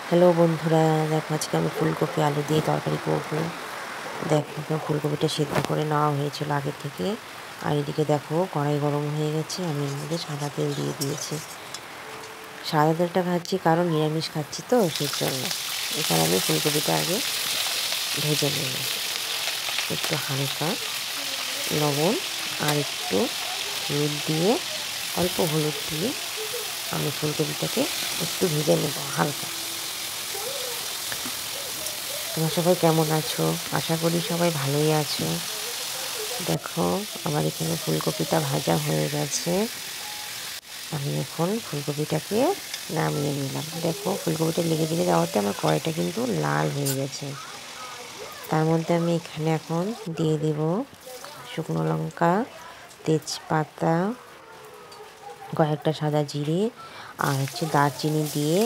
Hello বন্ধুরা, দেখো আজকে আমি ফুলকপি আলু দিয়ে তরকারি করবো। দেখো ফুলকপিটা সিদ্ধ করে নেওয়া হয়েছিল আগে থেকে। আর এদিকে দেখো কড়াই গরম হয়ে গেছে, আমি এর মধ্যে সাদা তেল দিয়ে দিয়েছি। সাদা তেলটা খাচ্ছি কারণ নিরামিষ খাচ্ছি তো, সেই জন্য। এখানে আমি ফুলকপিটা আগে ভেজে নেব। একটু হালকা লবণ আর একটু হলুদ দিয়ে, অল্প হলুদ দিয়ে আমি ফুলকপিটাকে একটু ভেজে নেব হালকা। তোমরা সবাই কেমন আছো? আশা করি সবাই ভালোই আছো। দেখো আমার এখানে ফুলকপিটা ভাজা হয়ে গেছে। আমি এখন ফুলকপিটাকে নামিয়ে নিলাম। দেখো ফুলকপিটা লেগে যাওয়াতে আমার কড়াইটা কিন্তু লাল হয়ে গেছে। তার মধ্যে আমি এখানে এখন দিয়ে দিব শুকনো লঙ্কা, তেজপাতা, কয়েকটা সাদা জিরে আর দারচিনি দিয়ে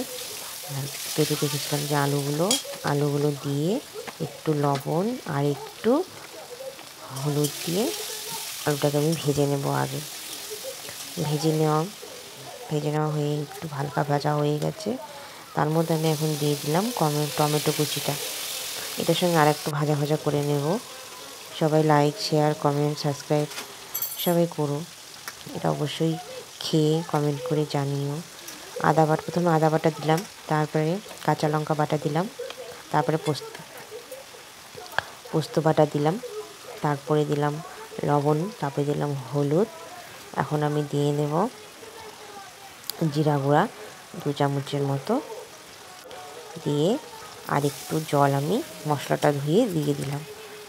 কেটে রেখেছিলাম যে আলুগুলো দিয়ে একটু লবণ আর একটু হলুদ দিয়ে আলুটাকে আমি ভেজে নেব। আগে ভেজে নেওয়া হয়ে একটু হালকা ভাজা হয়ে গেছে। তার মধ্যে আমি এখন দিয়ে দিলাম টমেটো কুচিটা। এটার সঙ্গে আর একটু ভাজা ভাজা করে নেব। সবাই লাইক, শেয়ার, কমেন্ট, সাবস্ক্রাইব সবাই করো। এটা অবশ্যই খেয়ে কমেন্ট করে জানিও। প্রথমে আদা বাটা দিলাম, তারপরে কাঁচা লঙ্কা বাটা দিলাম, তারপরে পোস্ত বাটা দিলাম, তারপরে দিলাম লবণ, তারপরে দিলাম হলুদ। এখন আমি দিয়ে নেব জিরা গুঁড়া 2 চামচের মতো দিয়ে আর একটু জল আমি মশলাটা ধুয়ে দিয়ে দিলাম।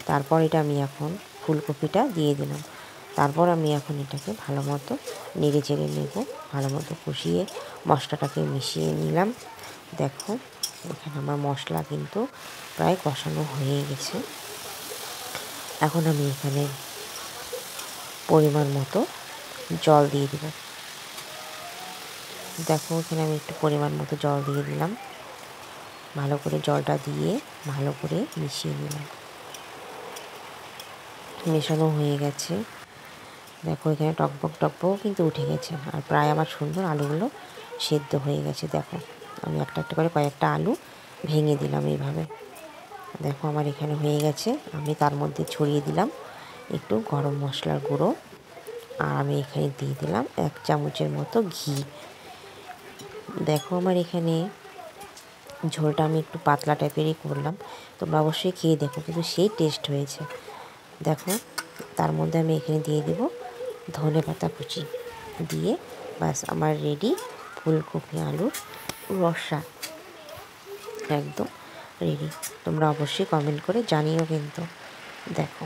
তারপর এটা আমি এখন ফুলকপিটা দিয়ে দিলাম। তারপর আমি এখন এটাকে ভালো মতো নেড়ে চেড়ে নেব, ভালো মতো কষিয়ে মশলাটাকে মিশিয়ে নিলাম। দেখো এখানে আমার মশলা কিন্তু প্রায় কষানো হয়ে গেছে। এখন আমি এখানে পরিমাণ মতো জল দিয়ে দেব। দেখো এখানে আমি একটু পরিমাণ মতো জল দিয়ে দিলাম। ভালো করে জলটা দিয়ে ভালো করে মিশিয়ে নিলাম। মেশানো হয়ে গেছে। দেখো এখানে টকবক কিন্তু উঠে গেছে, আর প্রায় আমার সুন্দর আলুগুলো সেদ্ধ হয়ে গেছে। দেখো আমি একটা একটা করে কয়েকটা আলু ভেঙে দিলাম এইভাবে। দেখো আমার এখানে হয়ে গেছে। আমি তার মধ্যে ছড়িয়ে দিলাম একটু গরম মশলার গুঁড়ো, আর আমি এখানে দিয়ে দিলাম 1 চামচের মতো ঘি। দেখো আমার এখানে ঝোলটা আমি একটু পাতলা টাইপেরই করলাম, তোমরা অবশ্যই খেয়ে দেখো, কিন্তু সেই টেস্ট হয়েছে। দেখো তার মধ্যে আমি এখানে দিয়ে দেব ধনেপাতা কুচি দিয়ে, বাস আমার রেডি ফুলকপি আলুর রসা, একদম রেডি। তোমরা অবশ্যই কমেন্ট করে জানিও কিন্তু। দেখো